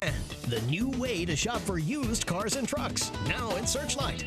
The new way to shop for used cars and trucks, now in Searchlight.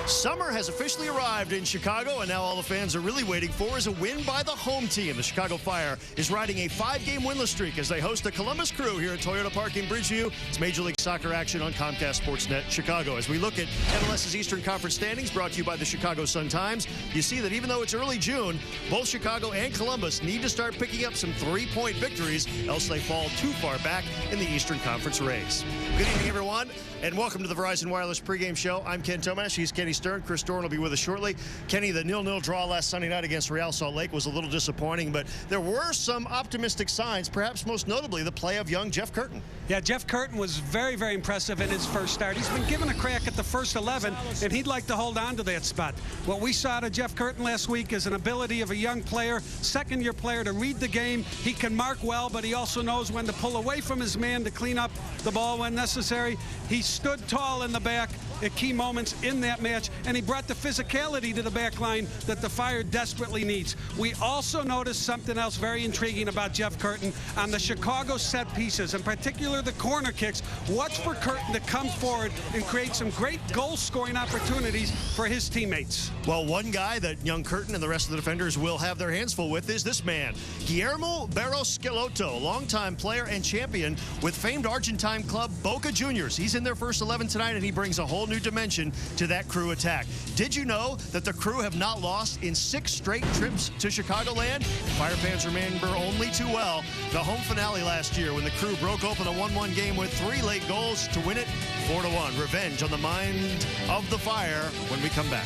Summer has officially arrived in Chicago, and now all the fans are really waiting for is a win by the home team. The Chicago Fire is riding a 5-game winless streak as they host the Columbus Crew here at Toyota Park in Bridgeview. It's Major League Soccer action on Comcast SportsNet Chicago. As we look at MLS's Eastern Conference standings, brought to you by the Chicago Sun-Times, you see that even though it's early June, both Chicago and Columbus need to start picking up some 3-point victories, else they fall too far back in the Eastern Conference race. Good evening, everyone, and welcome to the Verizon Wireless pregame show. I'm Ken Tomash. He's Kenny Stern. Chris Doran will be with us shortly. Kenny, the 0-0 draw last Sunday night against Real Salt Lake was a little disappointing, but there were some optimistic signs, perhaps most notably the play of young Jeff Curtin. Yeah, Jeff Curtin was very, very impressive in his first start. He's been given a crack at the first 11, and he'd like to hold on to that spot. What we saw to Jeff Curtin last week is an ability of a young player, second-year player, to read the game. He can mark well, but he also knows when to pull away from his man to clean up the ball when necessary. He stood tall in the back at key moments in that match, and he brought the physicality to the back line that the Fire desperately needs. We also noticed something else very intriguing about Jeff Curtin on the Chicago set pieces, in particular the corner kicks. Watch for Curtin to come forward and create some great goal-scoring opportunities for his teammates. Well, one guy that young Curtin and the rest of the defenders will have their hands full with is this man, Guillermo Barros-Schelotto, longtime player and champion with famed Argentine club Boca Juniors. He's in their first 11 tonight, and he brings a whole new dimension to that Crew attack. Did you know that the Crew have not lost in 6 straight trips to Chicagoland? Fire fans remember only too well the home finale last year when the Crew broke open a 1-1 game with 3 late goals to win it 4-1. Revenge on the mind of the Fire when we come back.